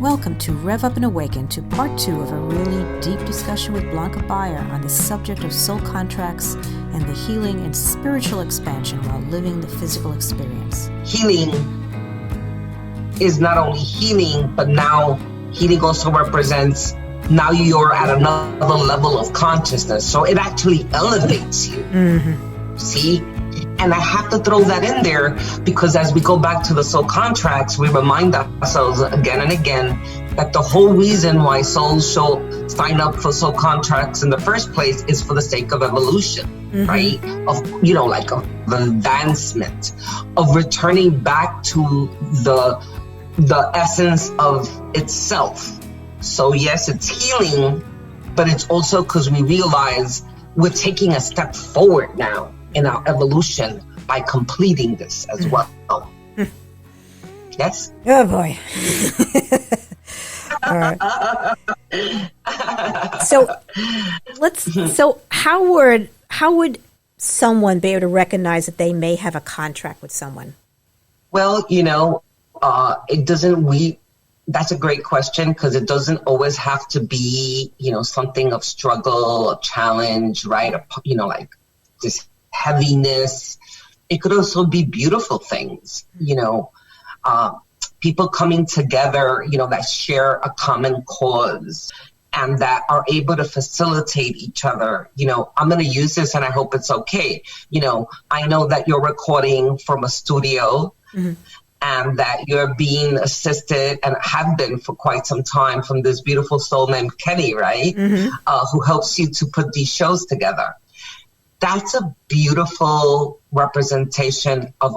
Welcome to RevUP Awaken, to part 2 of a really deep discussion with Blanca Beyar on the subject of soul contracts and the healing and spiritual expansion while living the physical experience. Healing is not only healing, but now healing also represents now you're at another level of consciousness. So it actually elevates you. Mm-hmm. See? And I have to throw that in there because as we go back to the soul contracts, we remind ourselves again and again that the whole reason why souls sign up for soul contracts in the first place is for the sake of evolution, mm-hmm. right? Of advancement, of returning back to the essence of itself. So yes, it's healing, but it's also because we realize we're taking a step forward now in our evolution by completing this as well. Yes? Oh boy. All right. So how would someone be able to recognize that they may have a contract with someone? Well, that's a great question because it doesn't always have to be, something of struggle or challenge, right? Like this heaviness. It could also be beautiful things, people coming together, that share a common cause and that are able to facilitate each other. I'm going to use this and I hope it's okay. I know that you're recording from a studio mm-hmm. and that you're being assisted and have been for quite some time from this beautiful soul named Kenny, right? Mm-hmm. Who helps you to put these shows together. That's a beautiful representation of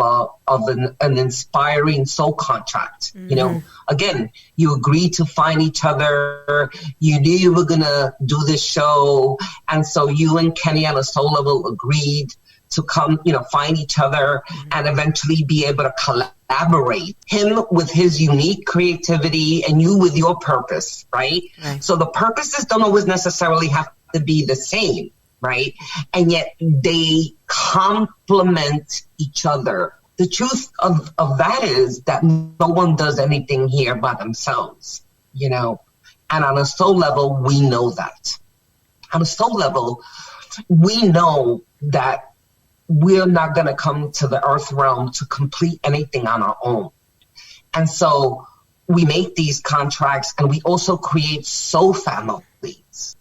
an inspiring soul contract. Mm-hmm. Again, you agreed to find each other. You knew you were going to do this show. And so you and Kenny on a soul level agreed to come, find each other mm-hmm. and eventually be able to collaborate. Him with his unique creativity and you with your purpose, right? So the purposes don't always necessarily have to be the same. Right? And yet they complement each other. The truth of that is that no one does anything here by themselves, and on a soul level, we know that. On a soul level, we know that we're not going to come to the earth realm to complete anything on our own. And so we make these contracts and we also create soul families.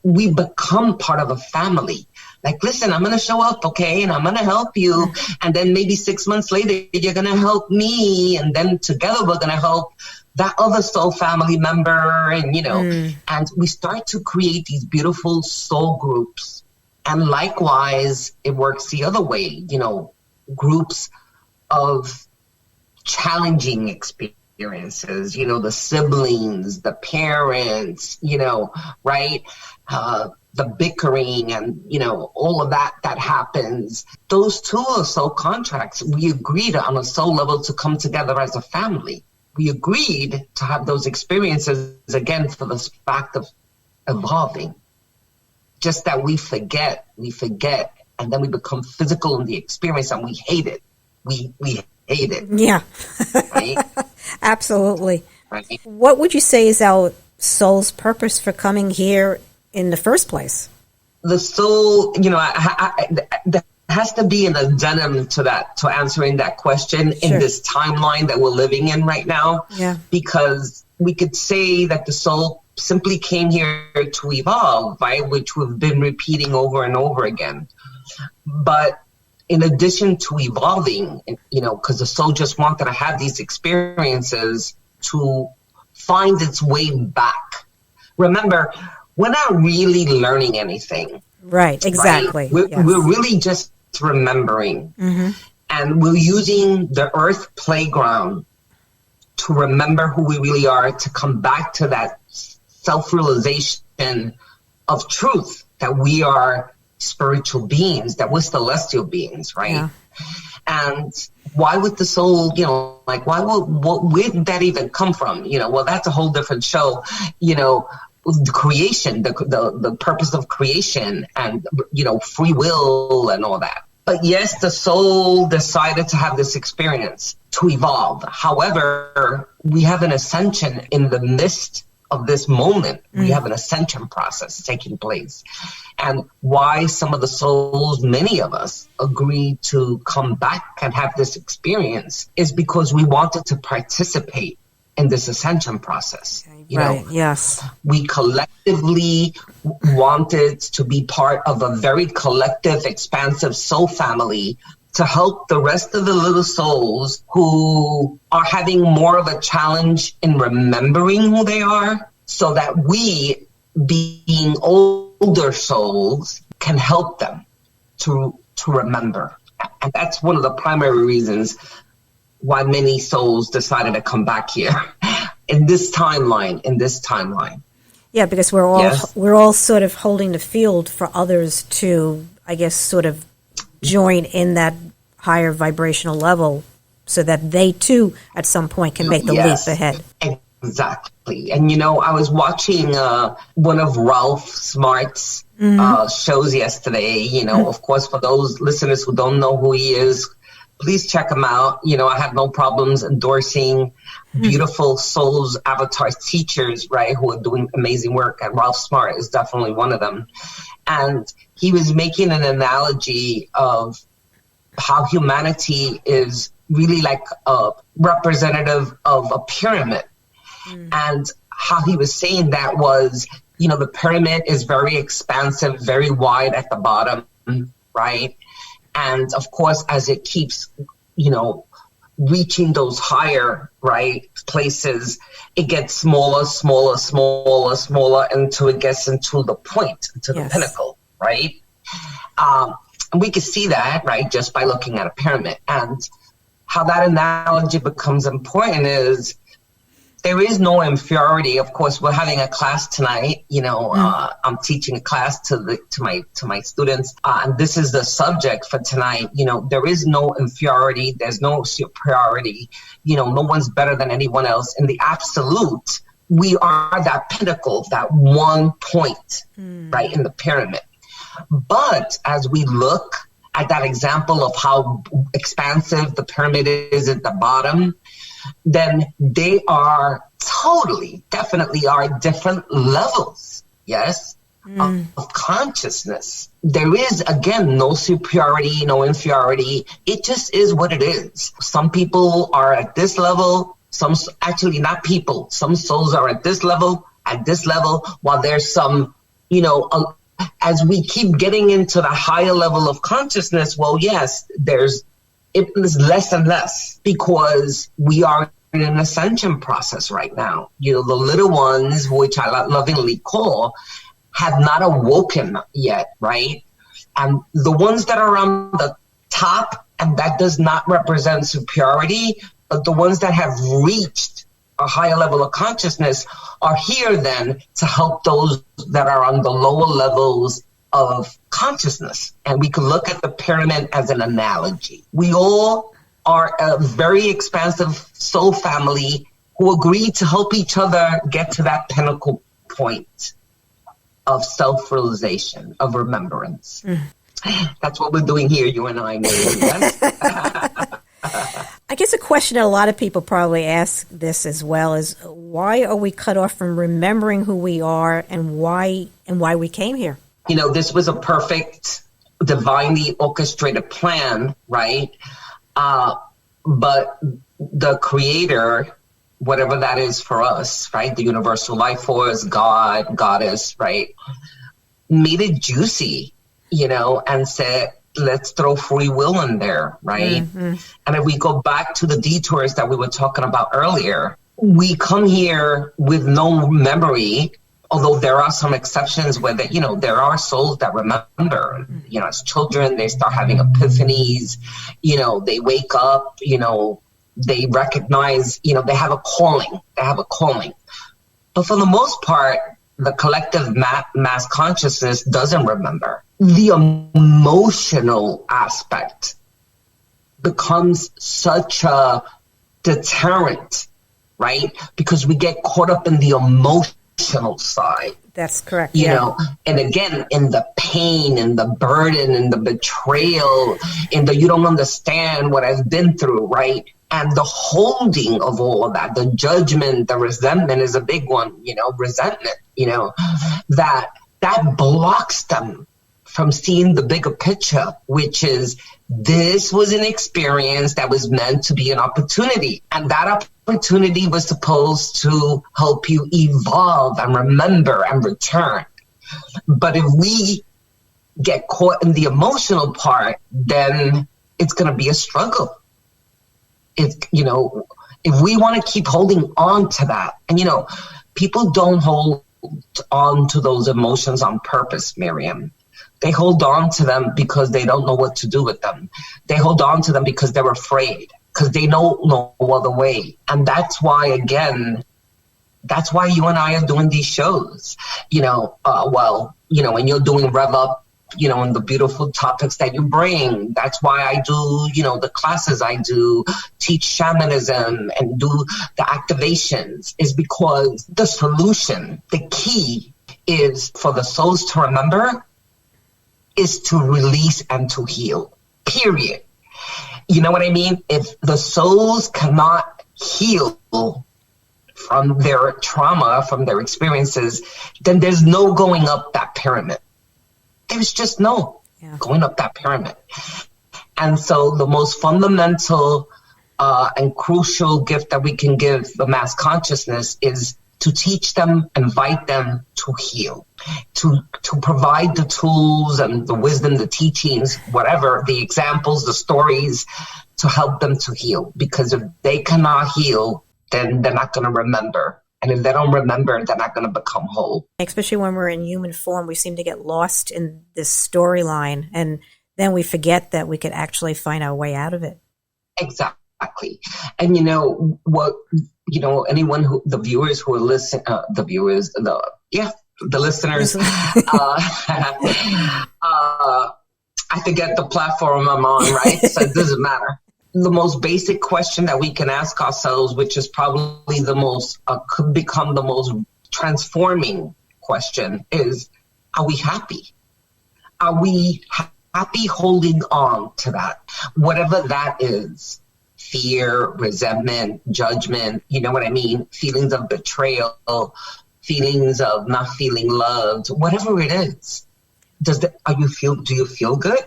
We become part of a family. Like, listen, I'm going to show up, okay? And I'm going to help you. And then maybe 6 months later, you're going to help me. And then together we're going to help that other soul family member. And, and we start to create these beautiful soul groups. And likewise, it works the other way, groups of challenging experiences, the siblings, the parents, right? The bickering and, all of that happens. Those two are soul contracts. We agreed on a soul level to come together as a family. We agreed to have those experiences again for the fact of evolving. Just that we forget, and then we become physical in the experience and we hate it. We hate it. Yeah. Right? Absolutely. Right? What would you say is our soul's purpose for coming here in the first place? The soul, there has to be an addendum to that, to answering that question in this timeline that we're living in right now. Yeah. Because we could say that the soul simply came here to evolve, right? Which we've been repeating over and over again. But in addition to evolving, because the soul just wanted to have these experiences to find its way back. Remember, we're not really learning anything. Right, exactly. Right? We're really just remembering. Mm-hmm. And we're using the earth playground to remember who we really are, to come back to that self-realization of truth, that we are spiritual beings, that we're celestial beings, right? Yeah. And why would the soul, where did that even come from? Well, that's a whole different show, the creation, the purpose of creation and, free will and all that. But yes, the soul decided to have this experience to evolve. However, we have an ascension in the midst of this moment. We have an ascension process taking place. And why some of the souls, many of us, agreed to come back and have this experience is because we wanted to participate in this ascension process. Okay, you right, know, yes. we collectively wanted to be part of a very collective, expansive soul family to help the rest of the little souls who are having more of a challenge in remembering who they are, so that we, being older souls, can help them to remember. And that's one of the primary reasons why many souls decided to come back here in this timeline. Yeah, because we're all sort of holding the field for others to, I guess, sort of join in that higher vibrational level so that they too at some point can make the leap ahead. Exactly. And I was watching one of Ralph Smart's shows yesterday. Of course, for those listeners who don't know who he is, please check him out. I have no problems endorsing beautiful souls, avatars, teachers, right, who are doing amazing work. And Ralph Smart is definitely one of them. And he was making an analogy of how humanity is really like a representative of a pyramid. And how he was saying that was, the pyramid is very expansive, very wide at the bottom, right? And of course, as it keeps, reaching those higher, right, places, it gets smaller until it gets into the point, into the pinnacle, right? And we can see that, right, just by looking at a pyramid. And how that analogy becomes important is there is no inferiority. Of course, we're having a class tonight. I'm teaching a class to my students, and this is the subject for tonight. There is no inferiority. There's no superiority. No one's better than anyone else. In the absolute, we are that pinnacle, that one point, right, in the pyramid. But as we look at that example of how expansive the pyramid is at the bottom, then they are definitely are different levels, of consciousness. There is, again, no superiority, no inferiority. It just is what it is. Some people are at this level, actually not people. Some souls are at this level, while there's some, as we keep getting into the higher level of consciousness, well, yes, it is less and less because we are in an ascension process right now. The little ones, which I lovingly call, have not awoken yet, right? And the ones that are on the top, and that does not represent superiority, but the ones that have reached a higher level of consciousness are here then to help those that are on the lower levels of consciousness. And we can look at the pyramid as an analogy. We all are a very expansive soul family who agree to help each other get to that pinnacle point of self-realization, of remembrance. That's what we're doing here, you and I, Miriam, yes? I guess a question that a lot of people probably ask this as well is, why are we cut off from remembering who we are and why we came here? This was a perfect, divinely orchestrated plan, right? But the creator, whatever that is for us, right? The universal life force, God, goddess, right? Made it juicy, and said, let's throw free will in there, right? And if we go back to the detours that we were talking about earlier, we come here with no memory, although there are some exceptions where there are souls that remember, as children, they start having epiphanies, they wake up, they recognize, they have a calling. But for the most part, the collective mass consciousness doesn't remember. The emotional aspect becomes such a deterrent, right? Because we get caught up in the emotional side. That's correct. And again, in the pain and the burden and the betrayal and the you don't understand what I've been through, right? And the holding of all of that, the judgment, the resentment is a big one, resentment, that blocks them from seeing the bigger picture, which is this was an experience that was meant to be an opportunity. And that opportunity was supposed to help you evolve and remember and return. But if we get caught in the emotional part, then it's going to be a struggle. If we want to keep holding on to that, and people don't hold on to those emotions on purpose, Miriam. They hold on to them because they don't know what to do with them. They hold on to them because they're afraid, because they don't know no other way. And that's why you and I are doing these shows, when you're doing RevUP, and the beautiful topics that you bring. That's why I do, the classes I do, teach shamanism and do the activations, is because the solution, the key is for the souls to remember is to release and to heal, period. You know what I mean? If the souls cannot heal from their trauma, from their experiences, then there's no going up that pyramid. There's just no going up that pyramid. And so the most fundamental and crucial gift that we can give the mass consciousness is to teach them, invite them to heal, to provide the tools and the wisdom, the teachings, whatever, the examples, the stories, to help them to heal. Because if they cannot heal, then they're not going to remember. And if they don't remember, they're not going to become whole. Especially when we're in human form, we seem to get lost in this storyline, and then we forget that we could actually find our way out of it. Exactly. And anyone who, the viewers who are listening, the listeners, I forget the platform I'm on, right? So it doesn't matter. The most basic question that we can ask ourselves, which is probably the most, could become the most transforming question, is, are we happy? Are we happy holding on to that? Whatever that is, fear, resentment, judgment, you know what I mean? Feelings of betrayal, feelings of not feeling loved, whatever it is. Do you feel good?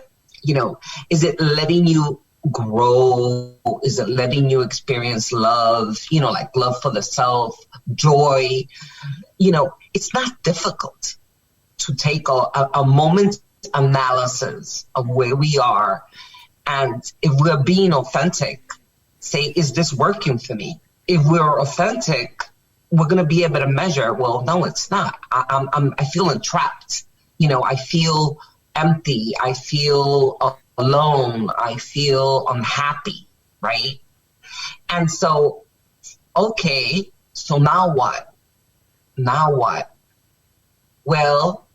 Is it letting you grow? Is it letting you experience love, like love for the self, joy? It's not difficult to take a moment's analysis of where we are. And if we're being authentic, say, is this working for me? If we're authentic, we're going to be able to measure, well, no, it's not. I feel entrapped. I feel empty. I feel alone. I feel unhappy, right? And so, okay, so now what? Well,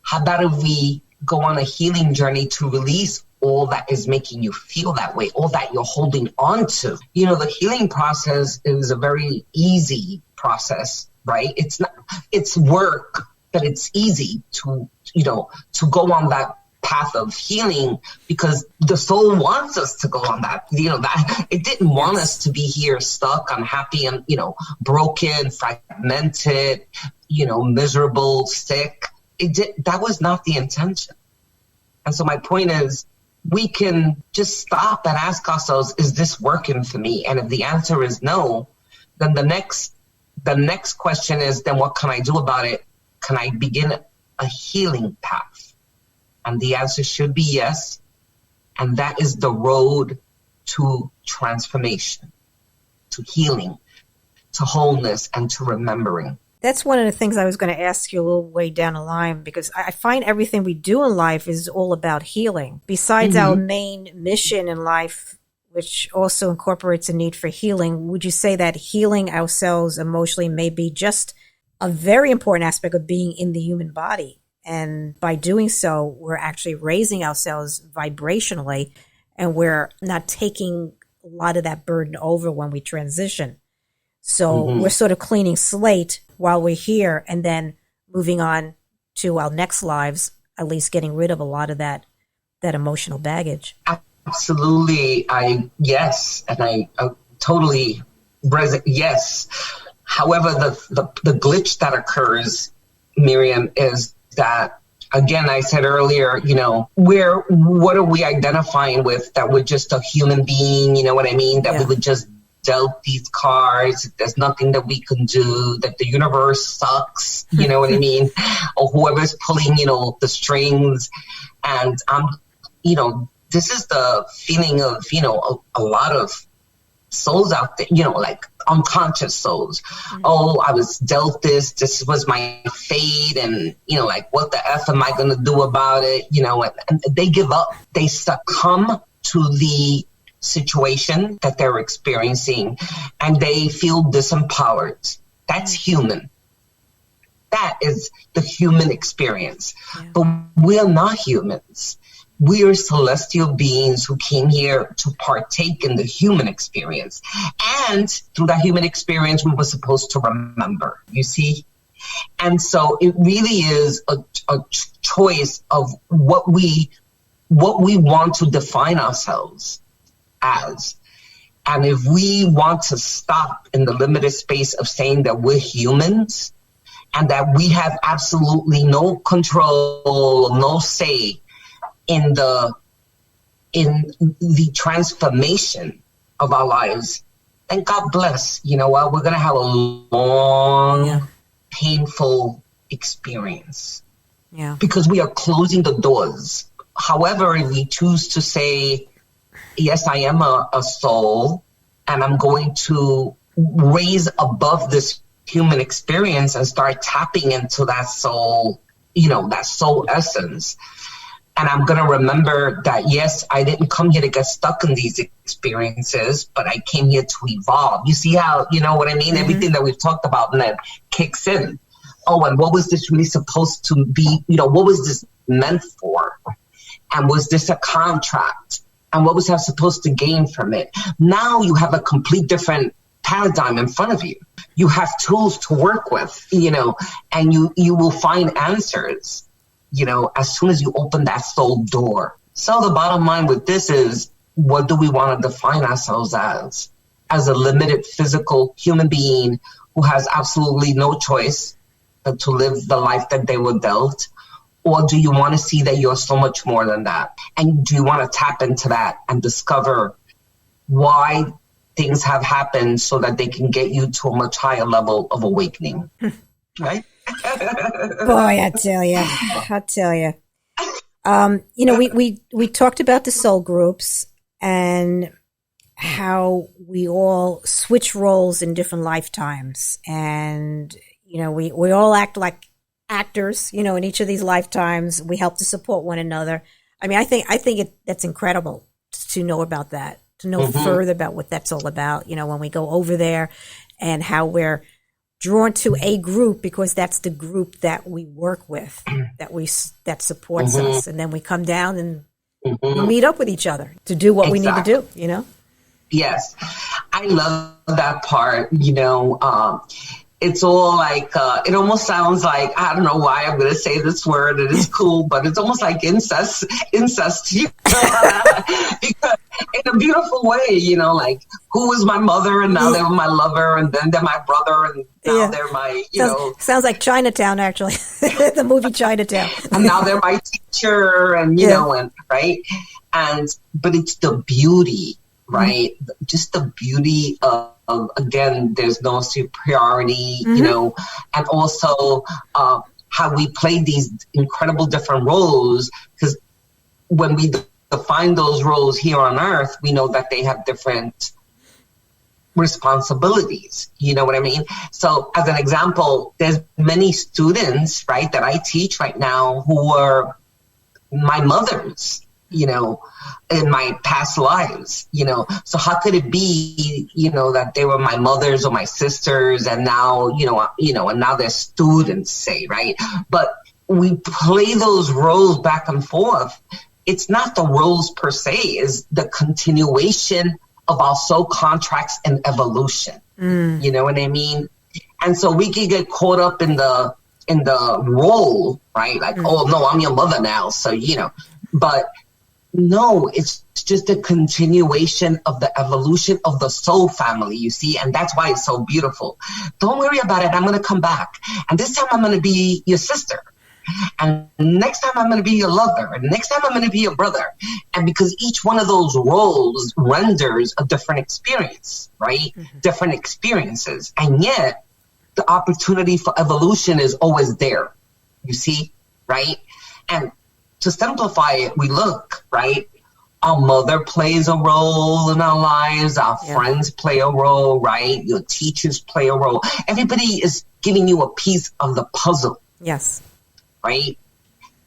how about if we go on a healing journey to release all that is making you feel that way, all that you're holding on to? The healing process is a very easy process, right? It's work, but it's easy to go on that path of healing, because the soul wants us to go on that, that it didn't want us to be here stuck, unhappy, and, broken, fragmented, miserable, sick. That was not the intention. And so my point is, we can just stop and ask ourselves, is this working for me? And if the answer is no, then the next question is, then what can I do about it? Can I begin a healing path? And the answer should be yes. And that is the road to transformation, to healing, to wholeness, and to remembering. That's one of the things I was going to ask you a little way down the line, because I find everything we do in life is all about healing. Besides our main mission in life, which also incorporates a need for healing, would you say that healing ourselves emotionally may be just a very important aspect of being in the human body? And by doing so, we're actually raising ourselves vibrationally, and we're not taking a lot of that burden over when we transition. So we're sort of cleaning slate while we're here, and then moving on to our next lives, at least getting rid of a lot of that emotional baggage. Absolutely. Yes. And I totally, yes. However, the glitch that occurs, Miriam, is that, again, I said earlier, what are we identifying with? That we're just a human being, you know what I mean? That we would just dealt these cards. There's nothing that we can do, that the universe sucks, you know what I mean? Or whoever's pulling, the strings. And, this is the feeling of, a lot of souls out there, like unconscious souls. Mm-hmm. Oh, I was dealt this was my fate, and like, what the F am I gonna do about it? And they give up. They succumb to the situation that they're experiencing, and they feel disempowered. That's human. That is the human experience. Yeah. But we're not humans. We are celestial beings who came here to partake in the human experience. And through that human experience, we were supposed to remember, you see? And so it really is a choice of what we want to define ourselves as. And if we want to stop in the limited space of saying that we're humans and that we have absolutely no control, no say in the transformation of our lives, then God bless. You know what? We're going to have a long, painful experience. Yeah. Because we are closing the doors. However, if we choose to say, yes, I am a soul, and I'm going to raise above this human experience and start tapping into that soul, that soul essence. And I'm going to remember that, yes, I didn't come here to get stuck in these experiences, but I came here to evolve. You see how, you know what I mean? Mm-hmm. Everything that we've talked about and that kicks in. Oh, and what was this really supposed to be? What was this meant for? And was this a contract? And what was I supposed to gain from it? Now you have a complete different paradigm in front of you. You have tools to work with, and you will find answers, as soon as you open that soul door. So the bottom line with this is, what do we want to define ourselves as? As a limited physical human being who has absolutely no choice but to live the life that they were dealt? Or do you want to see that you're so much more than that? And do you want to tap into that and discover why things have happened so that they can get you to a much higher level of awakening? Right? Boy, I tell you. We talked about the soul groups and how we all switch roles in different lifetimes. And, we all act like actors, in each of these lifetimes. We help to support one another. I mean, I think that's incredible to know about that, to know further about what that's all about, when we go over there and how we're drawn to a group because that's the group that we work with, that supports us. And then we come down and we meet up with each other to do what we need to do, Yes. I love that part, it's all like, it almost sounds like, I don't know why I'm going to say this word, it is cool, but it's almost like incest, because in a beautiful way, like, who was my mother and now they're my lover and then they're my brother and now they're my, Sounds like Chinatown, actually, the movie Chinatown. And now they're my teacher and, and right. But it's the beauty, right? Just the beauty of, again, there's no superiority, and also how we play these incredible different roles, because when we define those roles here on earth, we know that they have different responsibilities. You know what I mean? So as an example, there's many students, right, that I teach right now who are my mothers, in my past lives, so how could it be, that they were my mothers or my sisters and now, and now they're students, say, right? But we play those roles back and forth. It's not the roles per se, is the continuation of our soul contracts and evolution. You know what I mean? And so we can get caught up in the role, right? Like, oh no, I'm your mother now. So, but No, it's just a continuation of the evolution of the soul family, you see, and that's why it's so beautiful. Don't worry about it. I'm going to come back. And this time I'm going to be your sister. And next time I'm going to be your lover. And next time I'm going to be your brother. And because each one of those roles renders a different experience, right? Mm-hmm. Different experiences. And yet the opportunity for evolution is always there, you see, right? And to simplify it, we look, right? Our mother plays a role in our lives. Our friends play a role, right? Your teachers play a role. Everybody is giving you a piece of the puzzle. Yes. Right?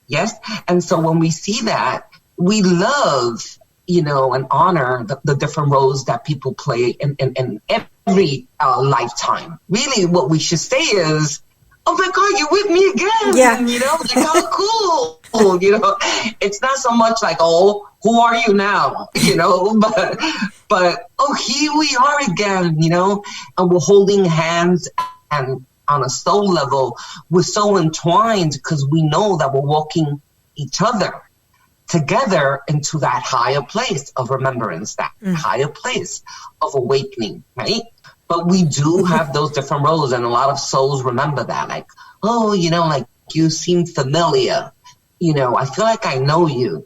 Yes. And so when we see that, we love, and honor the different roles that people play in every lifetime. Really, what we should say is, oh my God, you're with me again. Yeah. Like, how cool. It's not so much like, oh, who are you now? But oh, here we are again, and we're holding hands, and on a soul level, we're so entwined because we know that we're walking each other together into that higher place of remembrance, that higher place of awakening, right? But we do have those different roles, and a lot of souls remember that. Like, oh, like you seem familiar. I feel like I know you,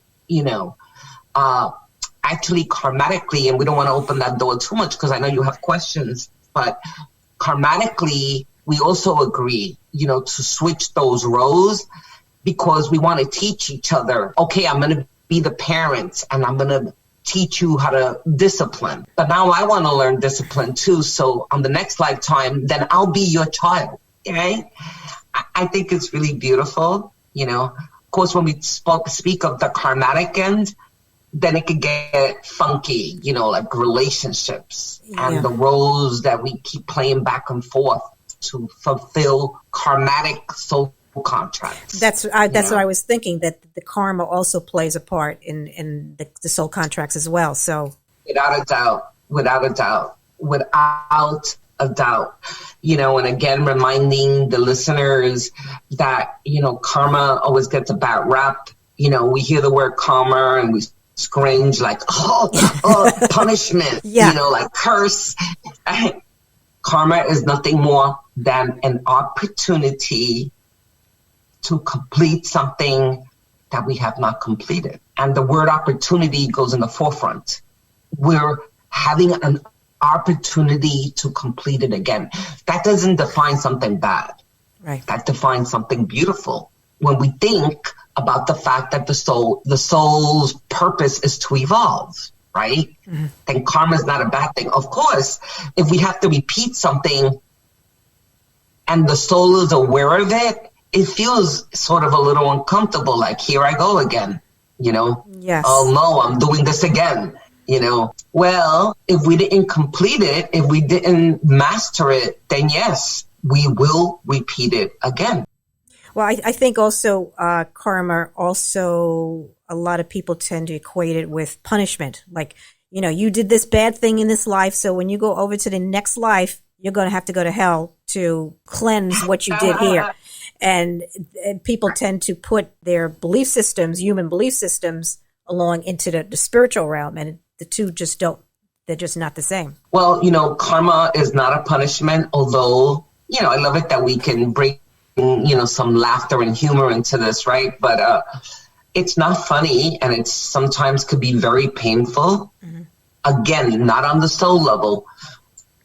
Actually, karmatically, and we don't want to open that door too much because I know you have questions, but karmatically, we also agree, to switch those roles because we want to teach each other. Okay, I'm going to be the parent and I'm going to teach you how to discipline. But now I want to learn discipline too. So on the next lifetime, then I'll be your child. Okay? I think it's really beautiful. Of course, when we speak of the karmatic end, then it could get funky, like relationships and the roles that we keep playing back and forth to fulfill karmatic soul contracts. That's what I was thinking, that the karma also plays a part in the soul contracts as well. So without a doubt. And again, reminding the listeners that, karma always gets a bad rap. We hear the word karma and we scringe like, oh, punishment, like curse. Karma is nothing more than an opportunity to complete something that we have not completed. And the word opportunity goes in the forefront. We're having an opportunity to complete it again. That doesn't define something bad. Right. That defines something beautiful. When we think about the fact that the soul's purpose is to evolve, right? Mm-hmm. Then karma is not a bad thing. Of course, if we have to repeat something and the soul is aware of it, it feels sort of a little uncomfortable, like, here I go again, Yes. Oh no, I'm doing this again, Well, if we didn't complete it, if we didn't master it, then yes, we will repeat it again. Well, I think also karma, also a lot of people tend to equate it with punishment. Like, you did this bad thing in this life, so when you go over to the next life, you're going to have to go to hell to cleanse what you did here. And people tend to put their belief systems, human belief systems, along into the spiritual realm, and the two just don't. They're just not the same. Well, karma is not a punishment, although, I love it that we can bring some laughter and humor into this, right? But it's not funny, and it sometimes could be very painful. Mm-hmm. Again, not on the soul level,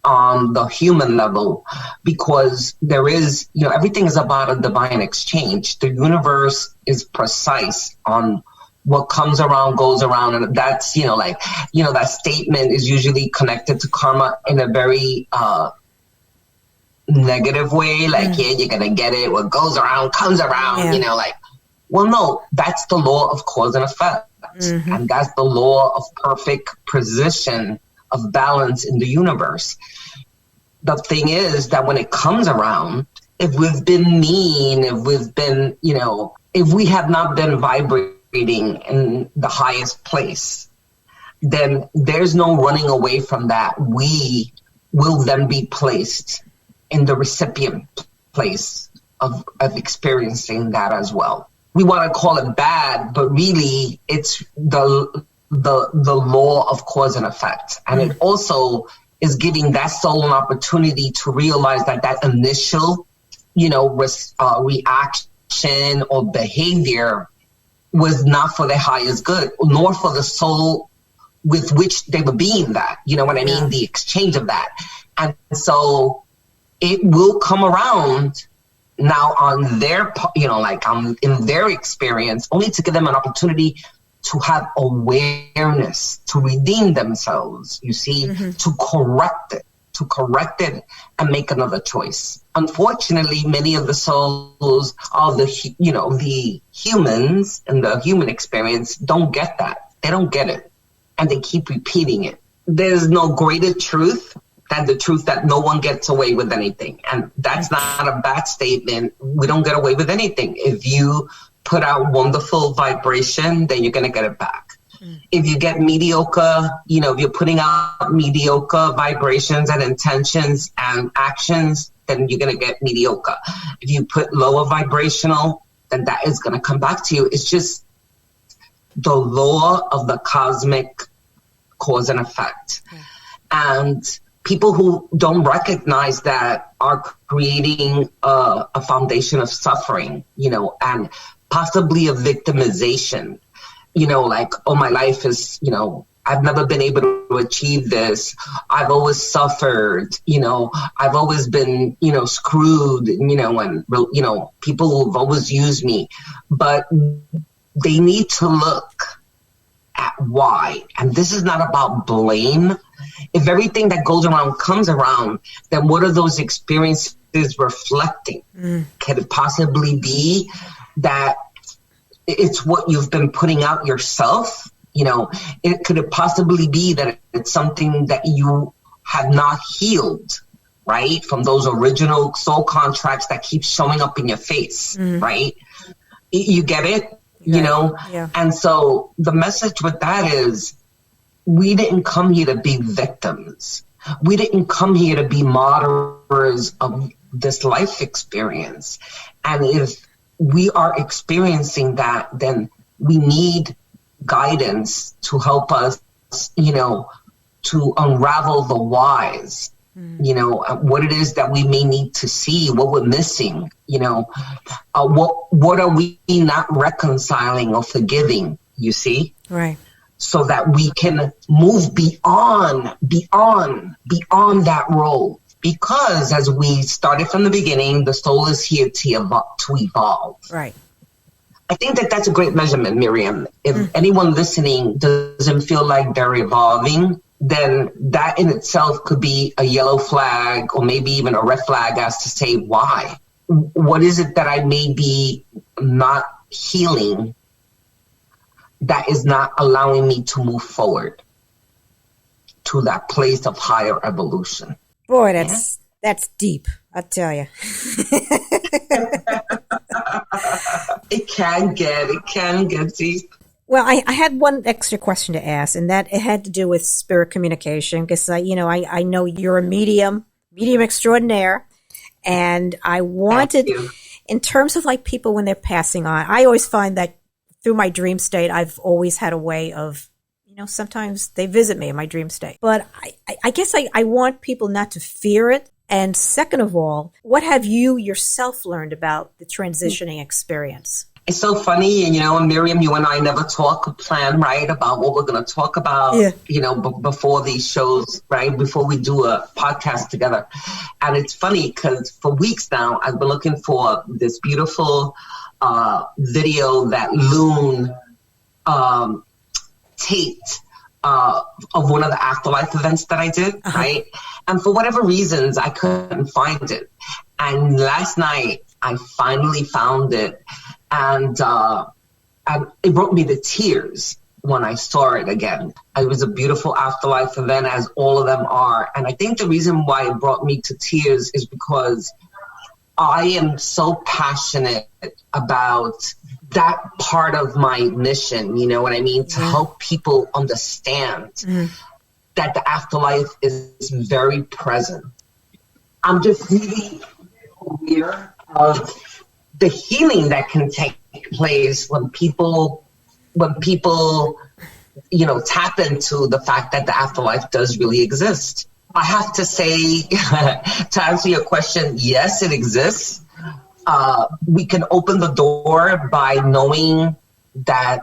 on the human level, because there is, everything is about a divine exchange. The universe is precise on what comes around goes around, and that's, that statement is usually connected to karma in a very negative way, like, you're gonna get it, what goes around comes around, well, no, that's the law of cause and effect. Mm-hmm. And that's the law of perfect precision of balance in the universe. The thing is that when it comes around, if we've been mean, if we've been, if we have not been vibrating in the highest place, then there's no running away from that. We will then be placed in the recipient place of experiencing that as well, we want to call it bad, but really it's the law of cause and effect. And it also is giving that soul an opportunity to realize that initial, reaction or behavior was not for their highest good, nor for the soul with which they were being that. You know what I mean? The exchange of that. And so it will come around now on their, in their experience, only to give them an opportunity to have awareness, to redeem themselves, you see, to correct it and make another choice. Unfortunately, many of the souls of the humans in the human experience don't get that. They don't get it. And they keep repeating it. There's no greater truth than the truth that no one gets away with anything. And that's not a bad statement. We don't get away with anything. If you put out wonderful vibration, then you're going to get it back. If you get mediocre, if you're putting out mediocre vibrations and intentions and actions, then you're going to get mediocre. If you put lower vibrational, then that is going to come back to you. It's just the law of the cosmic cause and effect. And people who don't recognize that are creating a foundation of suffering, and possibly a victimization, like, oh, my life is, I've never been able to achieve this. I've always suffered, I've always been, screwed, and, people who've always used me. But they need to look at why. And this is not about blame. If everything that goes around comes around, then what are those experiences reflecting? Can it possibly be that it's what you've been putting out yourself? Could it possibly be that it's something that you have not healed, right? From those original soul contracts that keep showing up in your face, right? You get it? Yeah. And so the message with that is, we didn't come here to be victims. We didn't come here to be moderators of this life experience. And if we are experiencing that, then we need guidance to help us, to unravel the whys, what it is that we may need to see, what we're missing, what are we not reconciling or forgiving, you see? Right. So that we can move beyond that role. Because as we started from the beginning, the soul is here to evolve. Right. I think that that's a great measurement, Miriam. If anyone listening doesn't feel like they're evolving, then that in itself could be a yellow flag or maybe even a red flag as to say, why? What is it that I may be not healing that is not allowing me to move forward to that place of higher evolution? Boy, that's deep, I tell you. It can get deep. Well, I had one extra question to ask, and that it had to do with spirit communication, because I know you're a medium extraordinaire, and I wanted, in terms of like people when they're passing on, I always find that through my dream state, I've always had a way of, sometimes they visit me in my dream state, but I guess I want people not to fear it. And second of all, what have you yourself learned about the transitioning experience? It's so funny, and Miriam, you and I never talk or plan, right, about what we're going to talk about, before these shows, right, before we do a podcast together. And it's funny because for weeks now, I've been looking for this beautiful video that Loon taped of one of the afterlife events that I did, right? And for whatever reasons, I couldn't find it. And last night, I finally found it. And it brought me to tears when I saw it again. It was a beautiful afterlife event, as all of them are. And I think the reason why it brought me to tears is because I am so passionate about that part of my mission, you know what I mean? To help people understand that the afterlife is very present. I'm just really aware of the healing that can take take place when people, tap into the fact that the afterlife does really exist. I have to say, to answer your question, yes, it exists. We can open the door by knowing that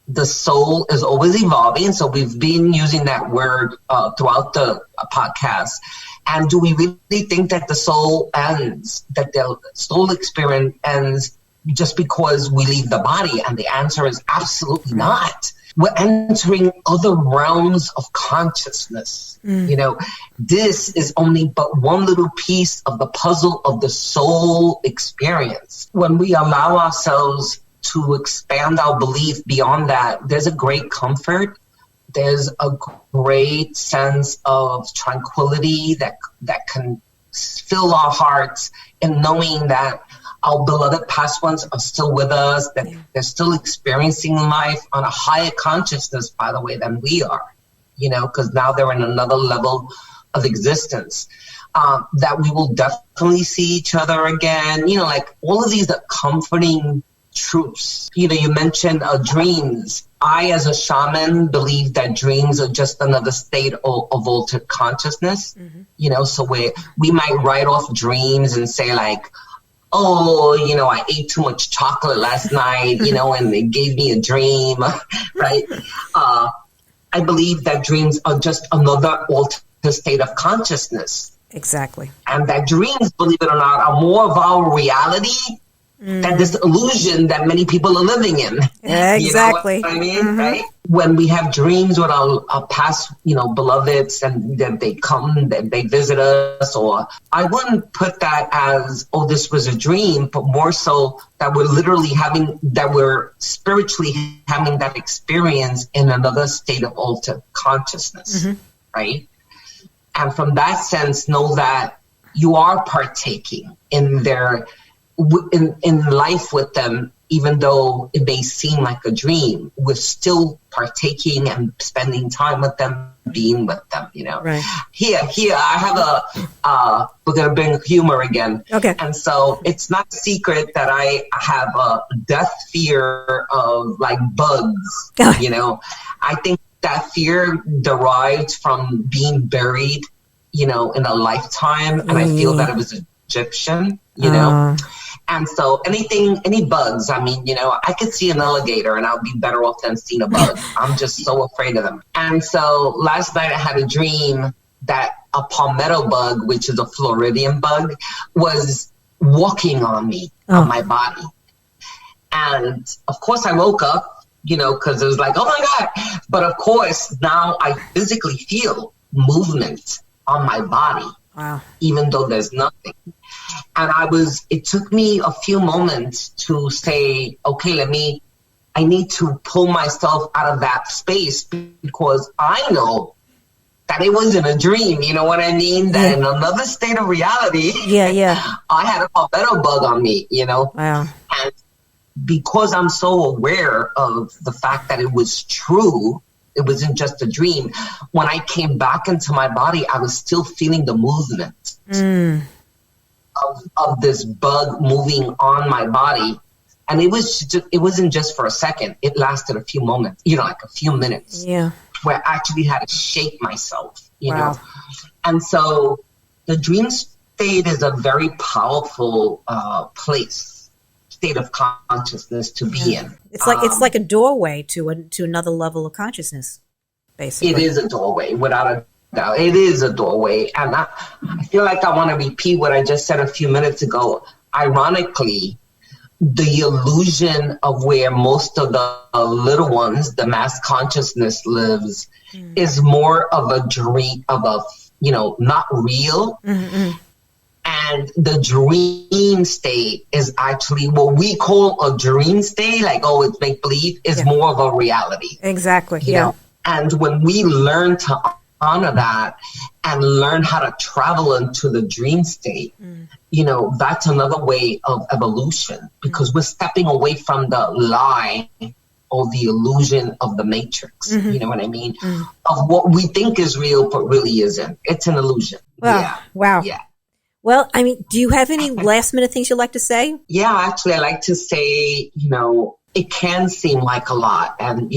the soul is always evolving. So we've been using that word throughout the podcast. And do we really think that the soul ends, that the soul experience ends just because we leave the body? And the answer is absolutely not. We're entering other realms of consciousness. This is only but one little piece of the puzzle of the soul experience. When we allow ourselves to expand our belief beyond that, there's a great comfort. There's a great sense of tranquility that can fill our hearts in knowing that our beloved past ones are still with us, that they're still experiencing life on a higher consciousness, by the way, than we are, because now they're in another level of existence, that we will definitely see each other again. Like all of these are comforting truths. You mentioned dreams. I, as a shaman, believe that dreams are just another state of altered consciousness. So we might write off dreams and say like, oh, I ate too much chocolate last night, and it gave me a dream, right? I believe that dreams are just another altered state of consciousness. Exactly. And that dreams, believe it or not, are more of our reality than this illusion that many people are living in. Exactly. You know what I mean? Right? When we have dreams with our past, beloveds, and then they come, they visit us, or I wouldn't put that as, oh, this was a dream, but more so that we're spiritually having that experience in another state of altered consciousness, right? And from that sense, know that you are partaking in their in life with them, even though it may seem like a dream. We're still partaking and spending time with them, being with them, Right. Here, I have we're going to bring humor again. Okay. And so it's not a secret that I have a death fear of like bugs, I think that fear derived from being buried, in a lifetime. And I feel that it was Egyptian, And so any bugs, I could see an alligator and I'll be better off than seeing a bug. I'm just so afraid of them. And so last night I had a dream that a palmetto bug, which is a Floridian bug, was walking on me, on my body. And of course I woke up, because it was like, oh my God. But of course now I physically feel movement on my body. Wow. Even though there's nothing. And it took me a few moments to say, okay, I need to pull myself out of that space, because I know that it wasn't a dream. You know what I mean? That in another state of reality, I had a palmetto bug on me, Wow. And because I'm so aware of the fact that it was true, it wasn't just a dream. When I came back into my body, I was still feeling the movement of this bug moving on my body. And it wasn't just for a second. It lasted a few moments, like a few minutes. Yeah. Where I actually had to shake myself, Wow. know. And so the dream state is a very powerful state of consciousness to be in. It's like a doorway to another level of consciousness, basically. It is a doorway, without a doubt. It is a doorway. And I feel like I want to repeat what I just said a few minutes ago. Ironically, the illusion of where most of the little ones, the mass consciousness lives, is more of a dream, not real. Mm-hmm. And the dream state is actually what we call a dream state, like, oh, it's make-believe, is more of a reality. Exactly, you know? And when we learn to honor that and learn how to travel into the dream state, that's another way of evolution, because we're stepping away from the lie or the illusion of the matrix, you know what I mean? Of what we think is real, but really isn't. It's an illusion. Wow. Wow. Yeah. Well, I mean, do you have any last minute things you'd like to say? Yeah, actually, I like to say, it can seem like a lot. And,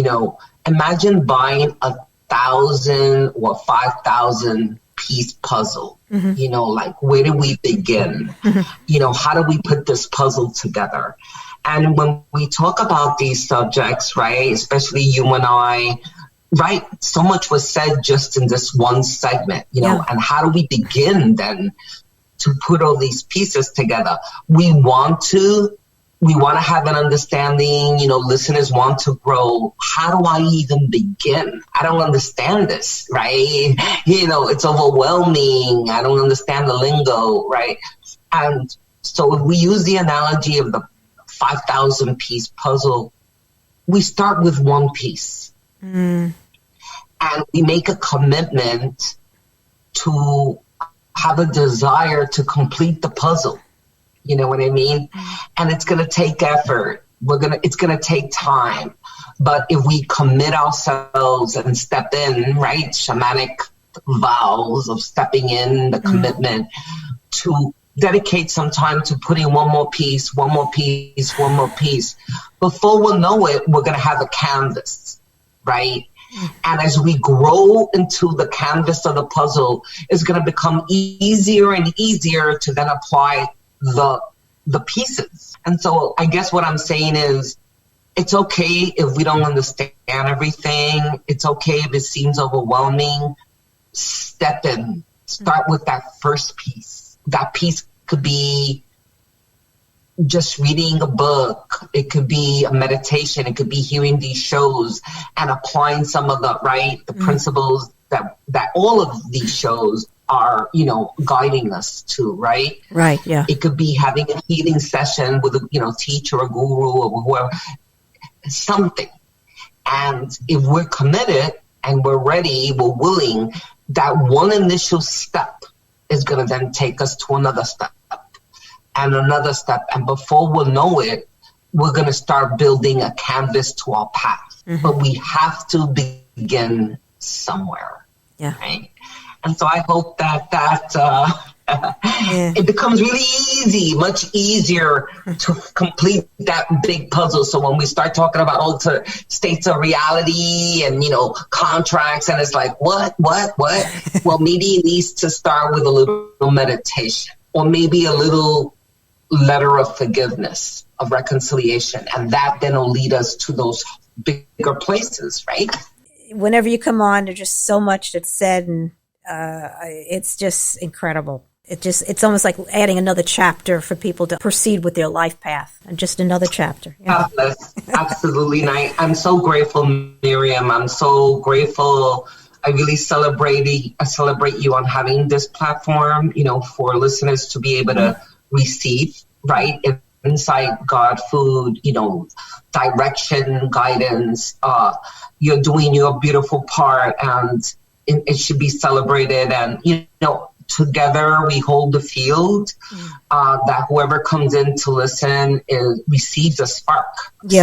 imagine buying 1,000 or 5,000 piece puzzle. Like, where do we begin? How do we put this puzzle together? And when we talk about these subjects, right, especially you and I, right, so much was said just in this one segment, and how do we begin then to put all these pieces together? We want to have an understanding, listeners want to grow. How do I even begin? I don't understand this, right? It's overwhelming. I don't understand the lingo, right? And so if we use the analogy of the 5,000 piece puzzle, we start with one piece. And we make a commitment to have a desire to complete the puzzle. You know what I mean? And it's going to take effort. It's going to take time. But if we commit ourselves and step in, right? Shamanic vows of stepping in, the commitment to dedicate some time to putting one more piece. Before we'll know it, we're going to have a canvas, right? And as we grow into the canvas of the puzzle, it's going to become easier and easier to then apply the pieces. And so I guess what I'm saying is, it's okay if we don't understand everything. It's okay if it seems overwhelming. Step in. Start with that first piece. That piece could be just reading a book. It could be a meditation. It could be hearing these shows and applying some of the principles that all of these shows are, guiding us to, right? Right, yeah. It could be having a healing session with a teacher, a guru, or whoever, something. And if we're committed and we're ready, we're willing, that one initial step is going to then take us to another step and another step. And before we'll know it, we're going to start building a canvas to our path. But we have to begin somewhere. Yeah. Right? And so I hope that it becomes really easy, much easier to complete that big puzzle. So when we start talking about altered states of reality and, contracts, and it's like, what? Well, maybe it needs to start with a little meditation, or maybe a little letter of forgiveness, of reconciliation. And that then will lead us to those bigger places, right? Whenever you come on, there's just so much that's said, and it's just incredible. It's almost like adding another chapter for people to proceed with their life path, and just another chapter. God bless. Absolutely. And I'm so grateful, Miriam. I'm so grateful. I really celebrate you on having this platform, for listeners to be able to receive, right? Insight, God, food, direction, guidance. You're doing your beautiful part, and it should be celebrated. And, together we hold the field, that whoever comes in to listen receives a spark,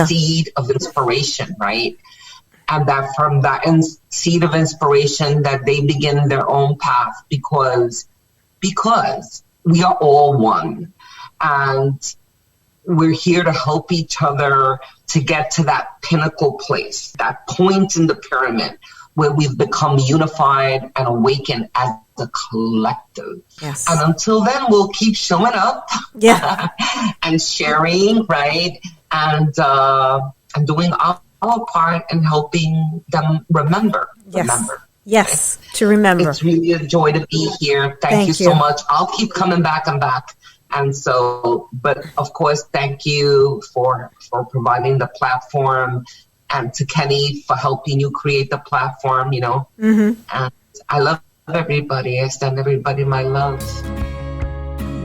seed of inspiration, right? And that from that seed of inspiration, that they begin their own path, because we are all one. And we're here to help each other to get to that pinnacle place, that point in the pyramid where we've become unified and awakened as a collective. Yes. And until then, we'll keep showing up and sharing, right? And doing our part and helping them remember. Yes, to remember. It's really a joy to be here. Thank you so much. I'll keep coming back and back. And so, but of course, thank you for providing the platform, and to Kenny for helping you create the platform, And I love everybody. I send everybody my love.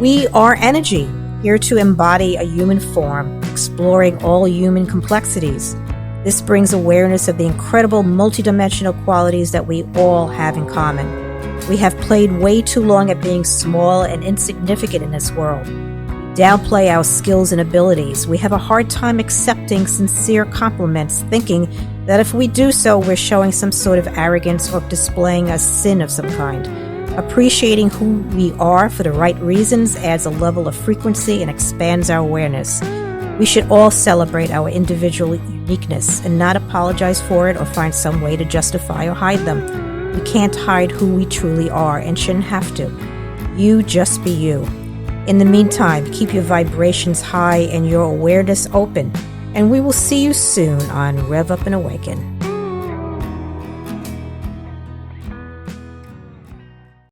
We are energy, here to embody a human form, exploring all human complexities. This brings awareness of the incredible multidimensional qualities that we all have in common. We have played way too long at being small and insignificant in this world. We downplay our skills and abilities. We have a hard time accepting sincere compliments, thinking that if we do so, we're showing some sort of arrogance or displaying a sin of some kind. Appreciating who we are for the right reasons adds a level of frequency and expands our awareness. We should all celebrate our individual uniqueness and not apologize for it or find some way to justify or hide them. We can't hide who we truly are and shouldn't have to. You just be you. In the meantime, keep your vibrations high and your awareness open, and we will see you soon on RevUP and Awaken.